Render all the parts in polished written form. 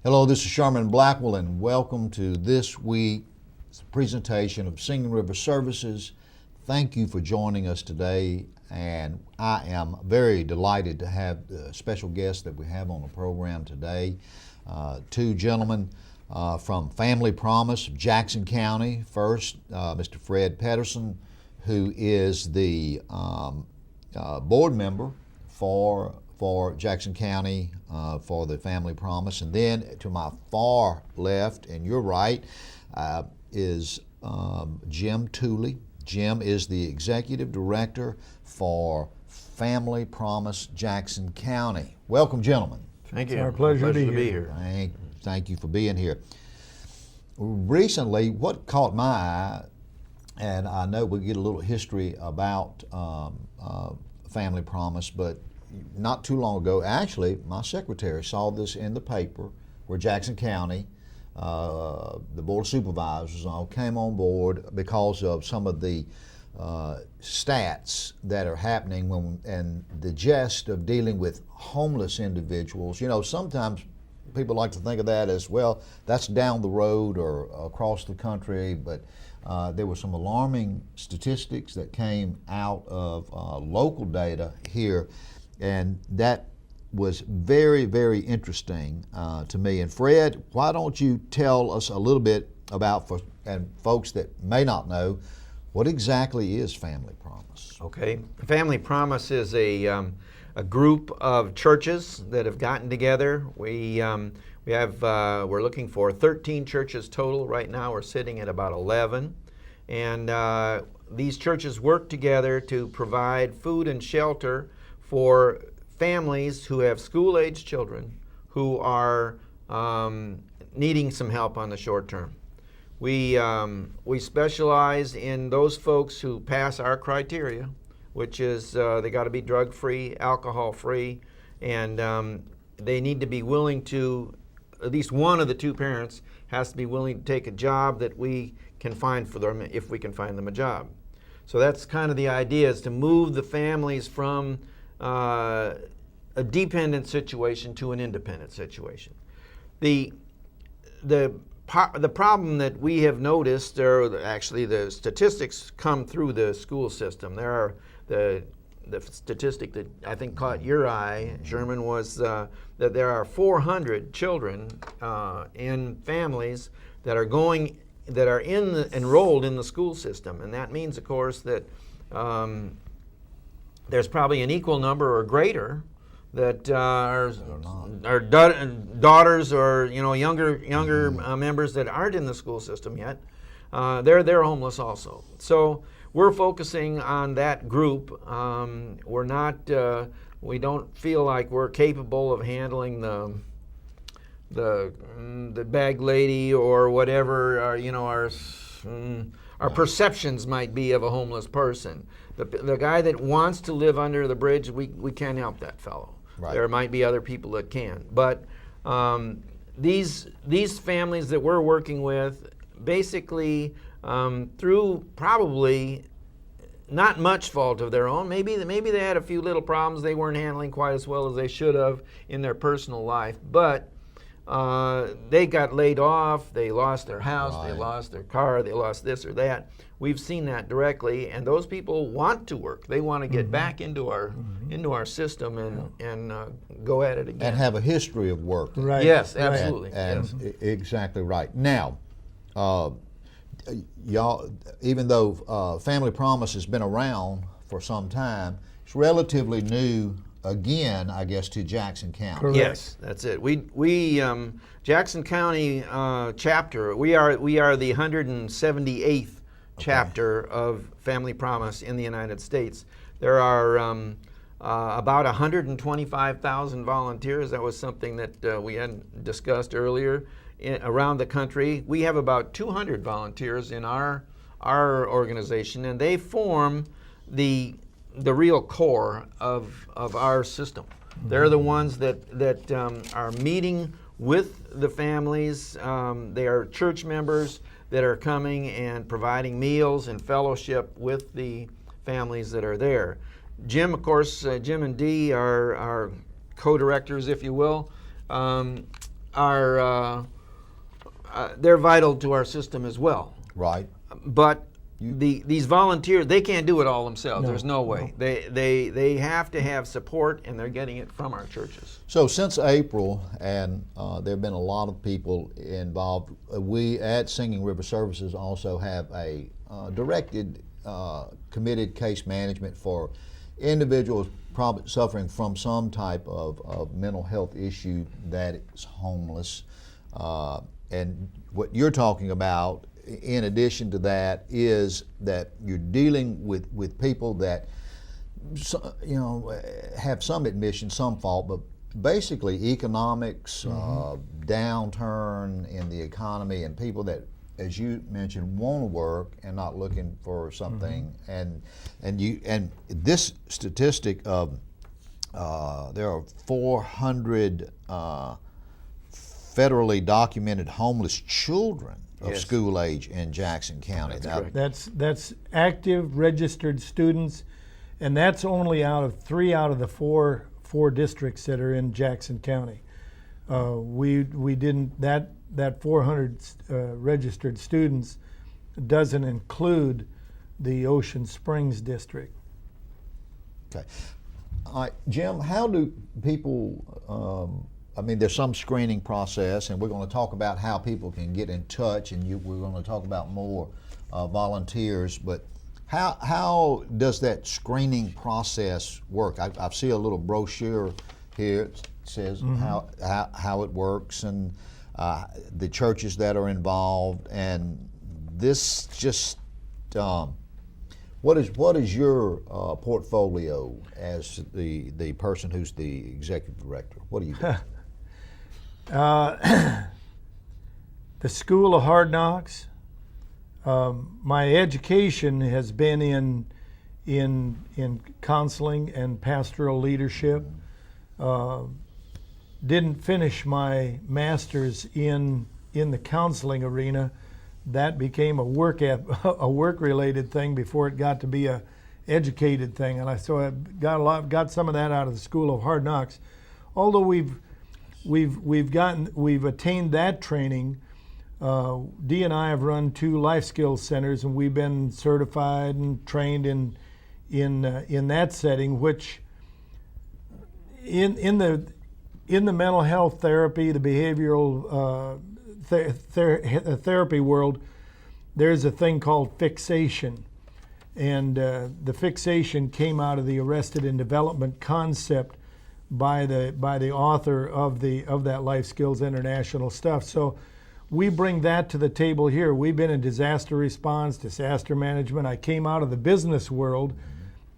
Hello, this is Sherman Blackwell, and welcome to this week's presentation of Singing River Services. Thank you for joining us today, and I am very delighted to have the special guests that we have on the program today. Two gentlemen from Family Promise of Jackson County. First, Mr. Fred Pettersen, who is the board member for Jackson County for the Family Promise. And then to my far left and your right is Jim Tooley. Jim is the executive director for Family Promise Jackson County. Welcome, gentlemen. Thank you. It's our pleasure to be here. Thank you for being here. Recently, what caught my eye, and I know we'll get a little history about Family Promise, but not too long ago, actually, my secretary saw this in the paper where Jackson County, the Board of Supervisors all came on board because of some of the stats that are happening and the gist of dealing with homeless individuals. You know, sometimes people like to think of that as, well, that's down the road or across the country, but there were some alarming statistics that came out of local data here, and that was very, very interesting to me. And Fred, why don't you tell us a little bit about, and folks that may not know, what exactly is Family Promise? Okay, Family Promise is a group of churches that have gotten together. We're looking for 13 churches total. Right now we're sitting at about 11. And these churches work together to provide food and shelter for families who have school-age children who are needing some help on the short term. We specialize in those folks who pass our criteria, which is they got to be drug-free, alcohol-free, and they need to be willing to, at least one of the two parents has to be willing to take a job that we can find for them if we can find them a job. So that's kind of the idea, is to move the families from a dependent situation to an independent situation. The problem that we have noticed, or actually the statistics come through the school system. There are the statistic that I think caught your eye, Sherman, was that there are 400 children in families that are enrolled in the school system, and that means, of course, that there's probably an equal number or greater that are daughters or younger members that aren't in the school system yet. They're homeless also. So we're focusing on that group. We don't feel like we're capable of handling the bag lady or whatever our perceptions might be of a homeless person. The guy that wants to live under the bridge, we can't help that fellow. Right. There might be other people that can. But these families that we're working with, basically through probably not much fault of their own, maybe they had a few little problems they weren't handling quite as well as they should have in their personal life, but they got laid off, they lost their house, right. They lost their car, they lost this or that. We've seen that directly, and those people want to work. They want to get back into our system and go at it again. And have a history of work. Right. Yes, absolutely. And exactly right. Now, y'all, even though Family Promise has been around for some time, it's relatively new again, I guess, to Jackson County. Correct. Yes, that's it. We Jackson County chapter. We are the 178th chapter of Family Promise in the United States. There are about 125,000 volunteers. That was something that we had discussed earlier. Around the country, we have about 200 volunteers in our organization, and they form the real core of our system. They're the ones that are meeting with the families. They are church members that are coming and providing meals and fellowship with the families that are there. Jim, of course, Jim and Dee are co-directors, if you will. are they're vital to our system as well. Right. But these volunteers, they can't do it all themselves. No, There's no way. no. They have to have support, and they're getting it from our churches. So since April, and there have been a lot of people involved, we at Singing River Services also have a directed, committed case management for individuals probably suffering from some type of mental health issue that is homeless. And what you're talking about, in addition to that, is that you're dealing with people that, you know, have some admission, some fault, but basically economics, downturn in the economy, and people that, as you mentioned, want to work and not looking for something. And this statistic of there are 400 federally documented homeless children of Yes. school age in Jackson County. That's Now, correct. That's active registered students, and that's only out of 3 out of the four districts that are in Jackson County. We didn't that 400 registered students doesn't include the Ocean Springs district. Okay. All right, Jim, how do people, I mean, there's some screening process, and we're going to talk about how people can get in touch, and we're going to talk about more volunteers, but how does that screening process work? I see a little brochure here. It says how it works, and the churches that are involved, and this just what is your portfolio as the person who's the executive director? What do you do? The School of Hard Knocks. My education has been in counseling and pastoral leadership. Didn't finish my master's in the counseling arena. That became a work related thing before it got to be a educated thing, and so I got some of that out of the School of Hard Knocks. Although we've attained that training, Dee and I have run 2 life skills centers, and we've been certified and trained in that setting, which in the mental health therapy, the behavioral therapy world, there's a thing called fixation, and the fixation came out of the arrested and development concept by the author of that Life Skills International stuff. So we bring that to the table here. We've been in disaster response, disaster management. I came out of the business world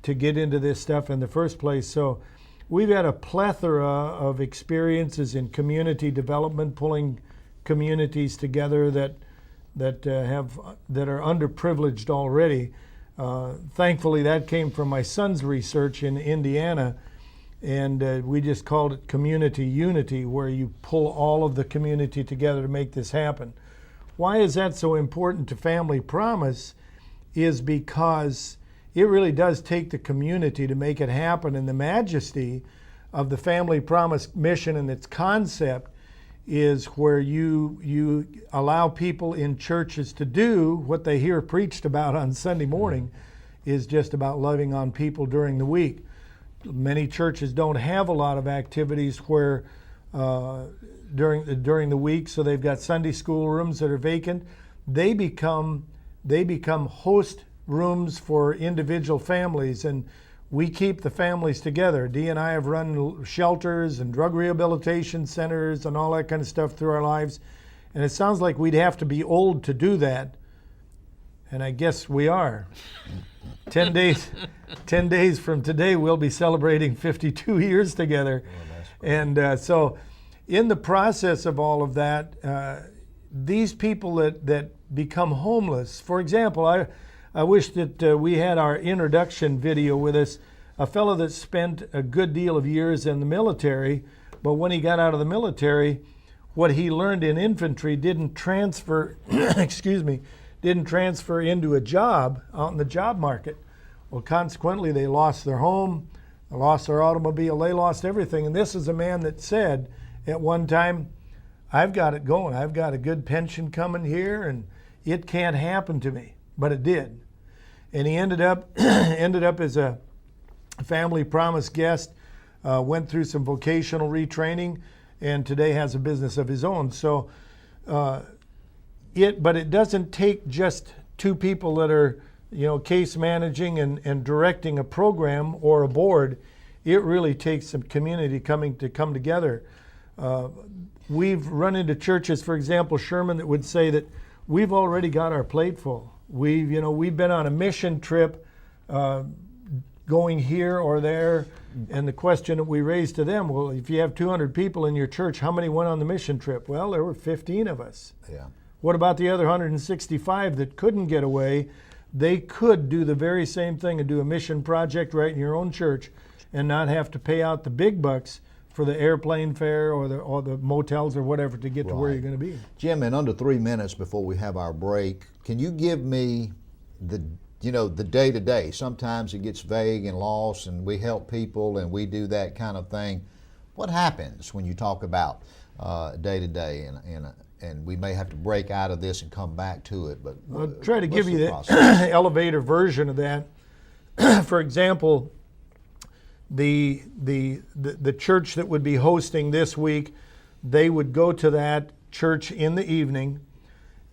to get into this stuff in the first place. So we've had a plethora of experiences in community development, pulling communities together that are underprivileged already. Thankfully, that came from my son's research in Indiana, and we just called it community unity, where you pull all of the community together to make this happen. Why is that so important to Family Promise? Is because it really does take the community to make it happen, and the majesty of the Family Promise mission and its concept is where you allow people in churches to do what they hear preached about on Sunday morning, is just about loving on people during the week. Many churches don't have a lot of activities where during the week, so they've got Sunday school rooms that are vacant. They become host rooms for individual families, and we keep the families together. Dee and I have run shelters and drug rehabilitation centers and all that kind of stuff through our lives. And it sounds like we'd have to be old to do that. And I guess we are. 10 days from today, we'll be celebrating 52 years together. And so in the process of all of that, these people that become homeless, for example, I wish that we had our introduction video with us. A fellow that spent a good deal of years in the military, but when he got out of the military, what he learned in infantry didn't transfer, didn't transfer into a job out in the job market. Well, consequently, they lost their home, they lost their automobile, they lost everything. And this is a man that said at one time, I've got it going. I've got a good pension coming here, and it can't happen to me. But it did. And he ended up as a Family Promise guest, went through some vocational retraining, and today has a business of his own. So, but it doesn't take just two people that are, case managing and directing a program or a board. It really takes some community come together. We've run into churches, for example, Sherman, that would say that we've already got our plate full. We've been on a mission trip, going here or there, and the question that we raised to them, well, if you have 200 people in your church, how many went on the mission trip? Well, there were 15 of us. Yeah. What about the other 165 that couldn't get away? They could do the very same thing and do a mission project right in your own church and not have to pay out the big bucks for the airplane fare or the motels or whatever to get to where you're going to be. Jim, in under 3 minutes before we have our break, can you give me the day-to-day? Sometimes it gets vague and lost, and we help people and we do that kind of thing. What happens when you talk about day-to-day, and we may have to break out of this and come back to it, but I'll try to give you the process? elevator version of that. For example, the church that would be hosting this week, they would go to that church in the evening,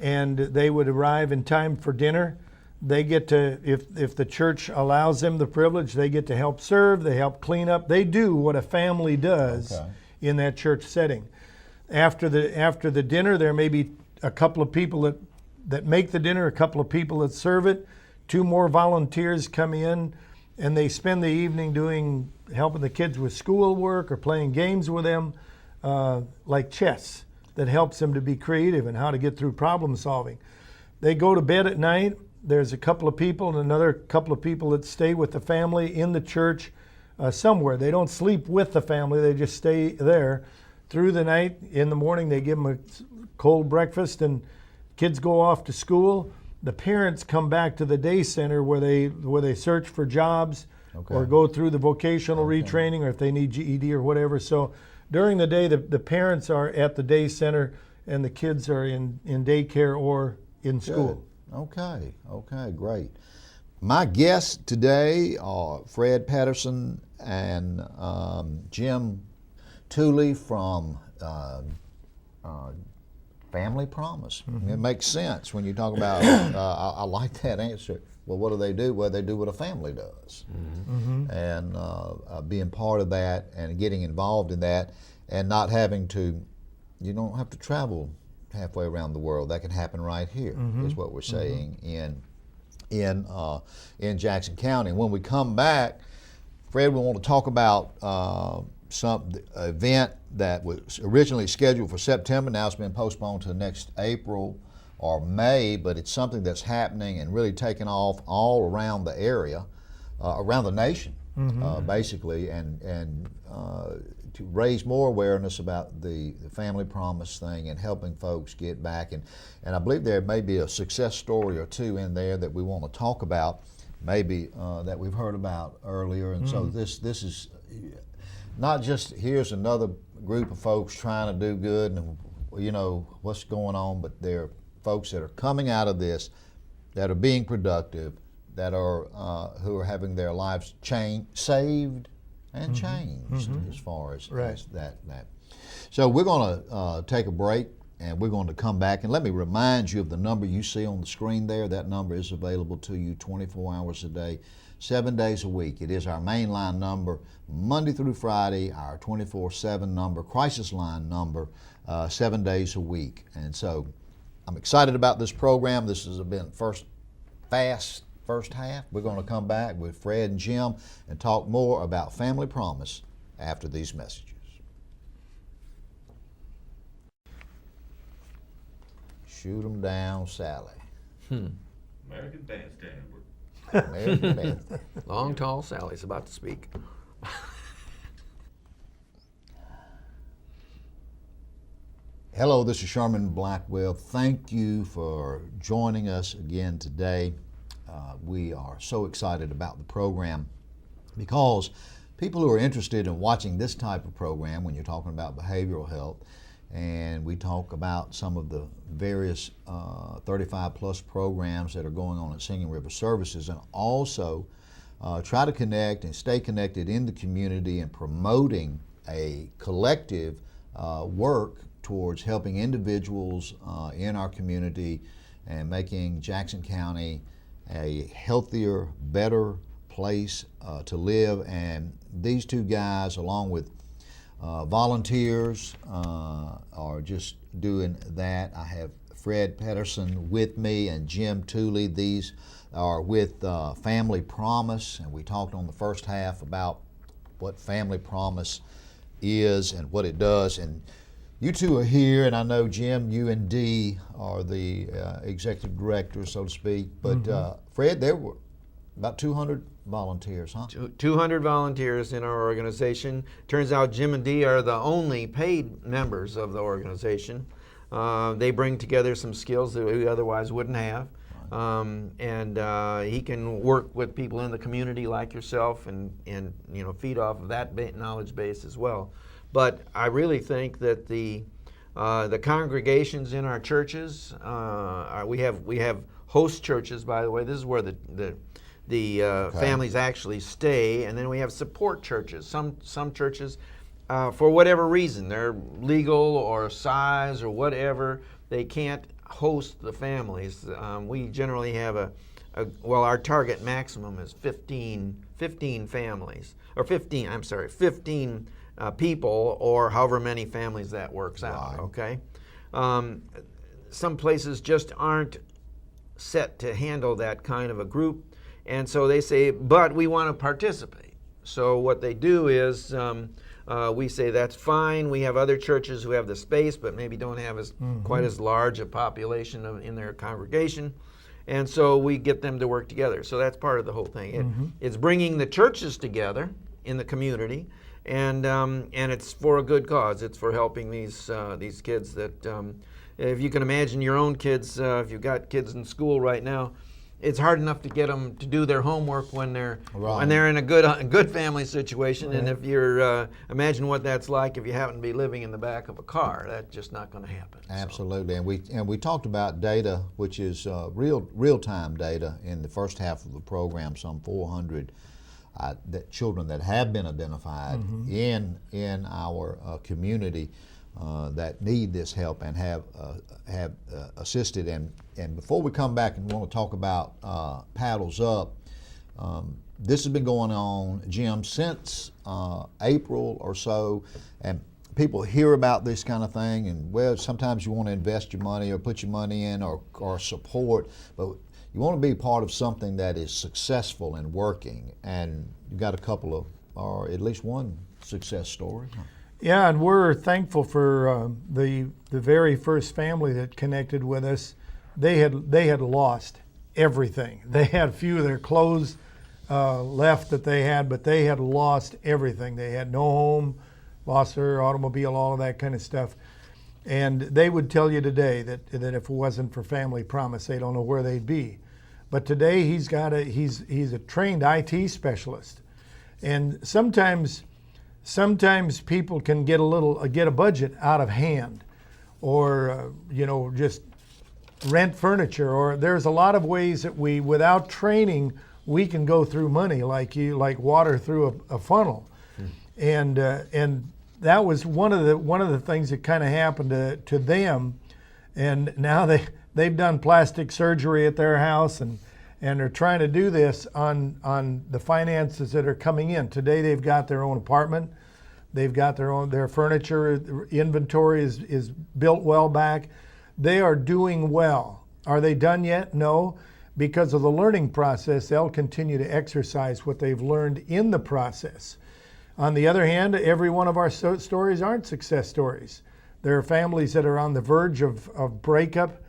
and they would arrive in time for dinner. They get to, if the church allows them the privilege, they get to help serve, they help clean up. They do what a family does in that church setting. After the dinner, there may be a couple of people that make the dinner, a couple of people that serve it. 2 more volunteers come in, and they spend the evening helping the kids with schoolwork or playing games with them, like chess, that helps them to be creative and how to get through problem solving. They go to bed at night. There's a couple of people and another couple of people that stay with the family in the church somewhere. They don't sleep with the family. They just stay there through the night. In the morning, they give them a cold breakfast, and kids go off to school. The parents come back to the day center where they search for jobs or go through the vocational retraining, or if they need GED or whatever. So during the day, the parents are at the day center and the kids are in daycare or in school. Good. Okay, great. My guests today are Fred Pettersen and Jim Tooley from Family Promise. Mm-hmm. It makes sense when you talk about, I like that answer. Well, what do they do? Well, they do what a family does. Mm-hmm. And being part of that and getting involved in that and not having to, you don't have to travel halfway around the world. That can happen right here, is what we're saying in Jackson County. And when we come back, Fred, we want to talk about some event that was originally scheduled for September. Now it's been postponed to next April or May, but it's something that's happening and really taking off all around the area, around the nation, basically, and to raise more awareness about the Family Promise thing and helping folks get back. And I believe there may be a success story or two in there that we want to talk about, maybe that we've heard about earlier. And so this is not just here's another group of folks trying to do good and what's going on, but they're folks that are coming out of this that are being productive, that are who are having their lives saved and changed as far as that. So we're going to take a break, and we're going to come back. And let me remind you of the number you see on the screen there. That number is available to you 24 hours a day, 7 days a week. It is our mainline number, Monday through Friday, our 24/7 number, crisis line number, 7 days a week. And so I'm excited about this program. This has been first half. We're going to come back with Fred and Jim and talk more about Family Promise after these messages. Shoot 'em down, Sally. American Bandstand. American Bandstand. Long, tall Sally's about to speak. Hello, this is Sherman Blackwell. Thank you for joining us again today. We are so excited about the program because people who are interested in watching this type of program, when you're talking about behavioral health, and we talk about some of the various 35 plus programs that are going on at Singing River Services, and also try to connect and stay connected in the community and promoting a collective work towards helping individuals in our community and making Jackson County a healthier, better place to live. And these two guys, along with volunteers, are just doing that. I have Fred Pettersen with me and Jim Tooley. These are with Family Promise, and we talked on the first half about what Family Promise is and what it does. And you two are here, and I know, Jim, you and Dee are the executive directors, so to speak. But Fred, there were about 200 volunteers, huh? 200 volunteers in our organization. Turns out Jim and Dee are the only paid members of the organization. They bring together some skills that we otherwise wouldn't have. And he can work with people in the community like yourself and feed off of that knowledge base as well. But I really think that the congregations in our churches, we have host churches, by the way. This is where the families actually stay, and then we have support churches. Some churches, for whatever reason, they're legal or size or whatever, they can't host the families. We generally have our target maximum is 15 families, or 15 people, or however many families that works out, okay? Some places just aren't set to handle that kind of a group, and so they say, but we want to participate. So what they do is we say that's fine. We have other churches who have the space but maybe don't have quite as large a population in their congregation, and so we get them to work together. So that's part of the whole thing. It's bringing the churches together in the community, and it's for a good cause. It's for helping these kids that, if you can imagine your own kids, if you've got kids in school right now, it's hard enough to get them to do their homework when they're in a good family situation. Right. And if you're imagine what that's like if you happen to be living in the back of a car. That's just not going to happen. Absolutely. So. And we talked about data, which is real-time data in the first half of the program. Some 400 children that have been identified in our community that need this help and have assisted. And before we come back and want to talk about Paddles Up, this has been going on, Jim, since April or so, and people hear about this kind of thing, and well, sometimes you want to invest your money or put your money in or support, but you want to be part of something that is successful and working, and you've got a couple of, or at least one success story. Yeah, and we're thankful for the very first family that connected with us. They had lost everything. They had a few of their clothes left that they had, but they had lost everything. They had no home, lost their automobile, all of that kind of stuff. And they would tell you today that if it wasn't for Family Promise, they don't know where they'd be. But today he's a trained IT specialist, and sometimes people can get a budget out of hand, or just rent furniture, or there's a lot of ways that without training, we can go through money like water through a funnel, and that was one of the things that kind of happened to them, and now they've done plastic surgery at their house, and they're trying to do this on the finances that are coming in. Today they've got their own apartment. They've got their furniture inventory is built well back. They are doing well. Are they done yet? No. Because of the learning process, they'll continue to exercise what they've learned in the process. On the other hand, every one of our stories aren't success stories. There are families that are on the verge of breakup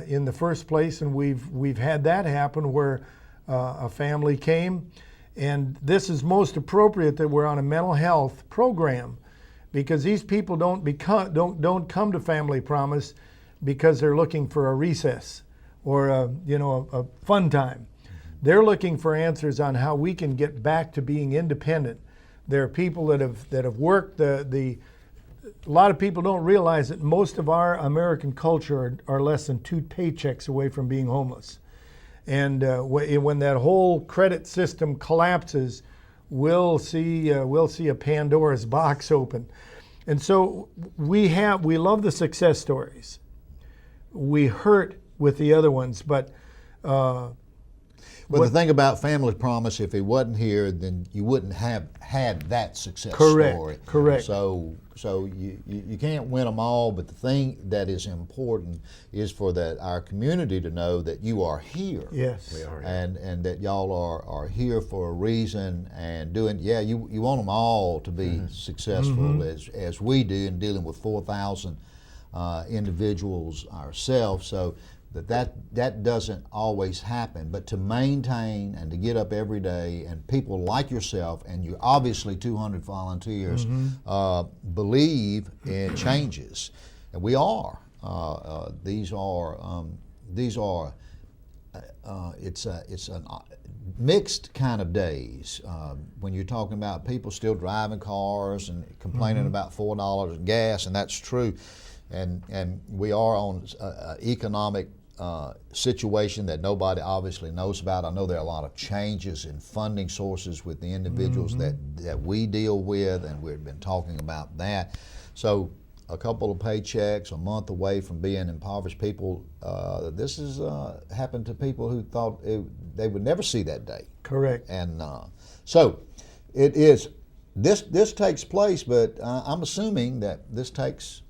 in the first place, and we've had that happen where a family came. And this is most appropriate that we're on a mental health program, because these people don't come to Family Promise because they're looking for a recess or a fun time. They're looking for answers on how we can get back to being independent. There are people that have worked the a lot of people don't realize that most of our American culture are less than 2 paychecks away from being homeless. And when that whole credit system collapses, we'll see a Pandora's box open. And so we love the success stories. We hurt with the other ones, but But the thing about Family Promise, if he wasn't here, then you wouldn't have had that success Correct, story. correct. So you can't win them all, but the thing that is important is for our community to know that you are here. yes, We are. And that y'all are here for a reason and doing, you want them all to be successful as we do in dealing with 4,000 individuals ourselves. So that doesn't always happen, but to maintain and to get up every day, and people like yourself, and you obviously 200 volunteers believe in changes, and we are. These are it's a mixed kind of days when you're talking about people still driving cars and complaining about $4 in gas, and that's true. And we are on an economic situation that nobody obviously knows about. I know there are a lot of changes in funding sources with the individuals that we deal with, and we've been talking about that. So a couple of paychecks a month away from being impoverished people, this has happened to people who thought they would never see that day. correct. And so it is, this takes place, but I'm assuming that this takes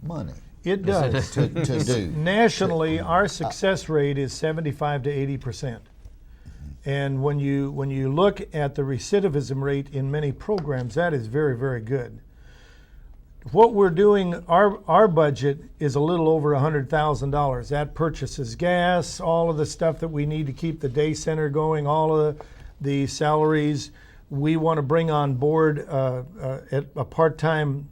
money It does. to do. Nationally, our success rate is 75 to 80%. And when you look at the recidivism rate in many programs, that is very, very good. What we're doing, our budget is a little over $100,000. That purchases gas, all of the stuff that we need to keep the day center going, all of the salaries. We want to bring on board a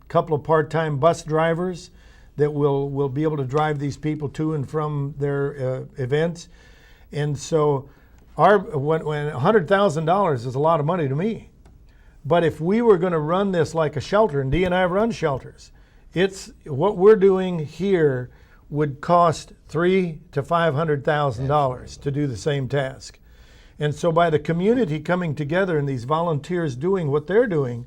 couple of part-time bus drivers that will be able to drive these people to and from their events. And so when $100,000 is a lot of money to me. But if we were going to run this like a shelter, and Dee and I run shelters, it's what we're doing here would cost $300,000 to $500,000 to do the same task. And so by the community coming together and these volunteers doing what they're doing,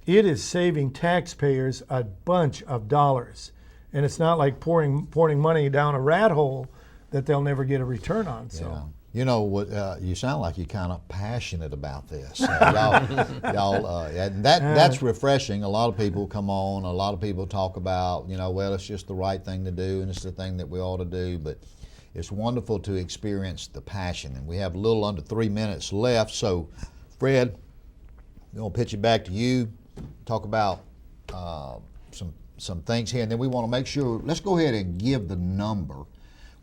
it is saving taxpayers a bunch of dollars. And it's not like pouring money down a rat hole that they'll never get a return on. So. Yeah. You know what? You sound like you're kind of passionate about this. And that's refreshing. A lot of people come on. A lot of people talk about, well, it's just the right thing to do, and it's the thing that we ought to do. But it's wonderful to experience the passion. And we have a little under 3 minutes left. So, Fred, I'm going to pitch it back to you. Talk about some things here, and then we want to make sure. Let's go ahead and give the number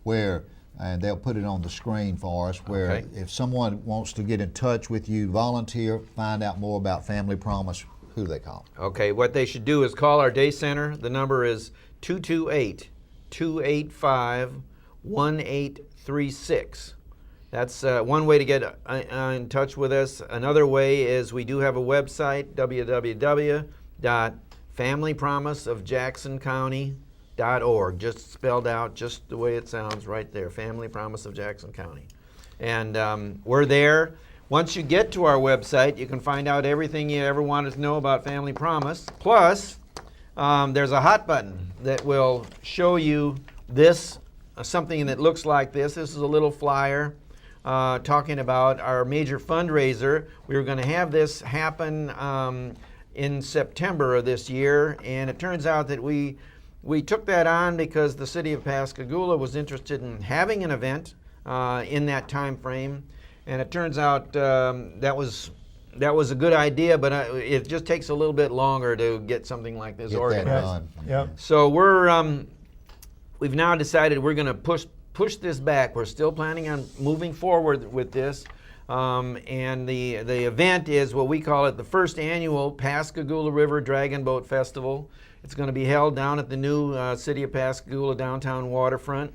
where. And they'll put it on the screen for us, where if someone wants to get in touch with you, volunteer, find out more about Family Promise, who do they call? Okay, what they should do is call our day center. The number is 228-285-1836. That's one way to get in touch with us. Another way is we do have a website, www.familypromiseofjacksoncounty.org, just spelled out just the way it sounds right there, Family Promise of Jackson County. And we're there. Once you get to our website, you can find out everything you ever wanted to know about Family Promise. Plus, there's a hot button that will show you this, something that looks like this. This is a little flyer talking about our major fundraiser. We were going to have this happen in September of this year, and it turns out that we took that on because the city of Pascagoula was interested in having an event in that time frame, and it turns out that was a good idea, but it just takes a little bit longer to get something like this organized. Yep. So we've now decided we're going to push this back. We're still planning on moving forward with this, and the event is what we call it, the first annual Pascagoula River Dragon Boat Festival. It's going to be held down at the new City of Pascagoula downtown waterfront.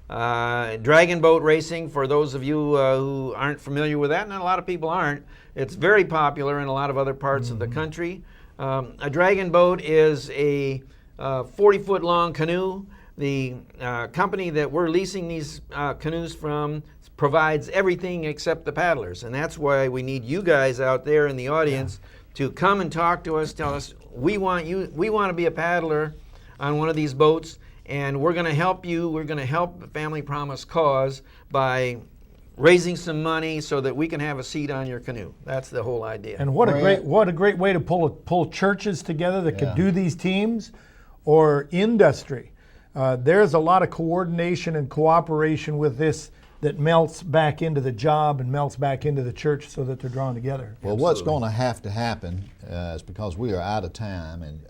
Dragon boat racing, for those of you who aren't familiar with that, and a lot of people aren't, it's very popular in a lot of other parts of the country. A dragon boat is a 40-foot long canoe. The company that we're leasing these canoes from provides everything except the paddlers, and that's why we need you guys out there in the audience to come and talk to us. Tell us we want to be a paddler on one of these boats, and we're going to help you. We're going to help the Family Promise cause by raising some money so that we can have a seat on your canoe. That's the whole idea. And what a great way to pull churches together that could do these teams, or industry. There's a lot of coordination and cooperation with this that melts back into the job and melts back into the church so that they're drawn together. Well, what's going to have to happen is, because we are out of time and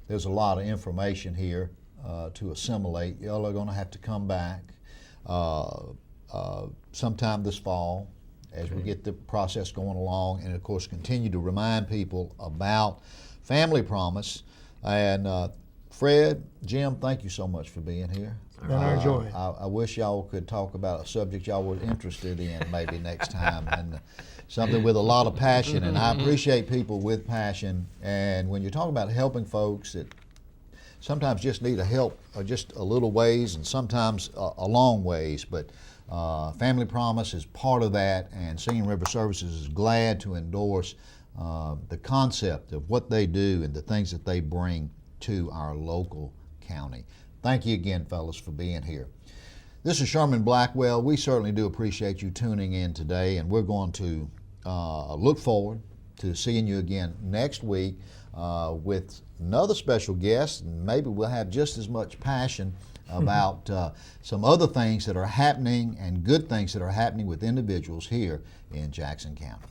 there's a lot of information here to assimilate, y'all are going to have to come back sometime this fall as we get the process going along, and of course continue to remind people about Family Promise. And Fred, Jim, thank you so much for being here. Been our joy. I wish y'all could talk about a subject y'all were interested in maybe next time, and something with a lot of passion. And I appreciate people with passion. And when you're talking about helping folks that sometimes just need a help just a little ways, and sometimes a long ways, but Family Promise is part of that, and Singing River Services is glad to endorse the concept of what they do and the things that they bring to our local county. Thank you again, fellas, for being here. This is Sherman Blackwell. We certainly do appreciate you tuning in today, and we're going to look forward to seeing you again next week with another special guest, and maybe we'll have just as much passion about some other things that are happening and good things that are happening with individuals here in Jackson County.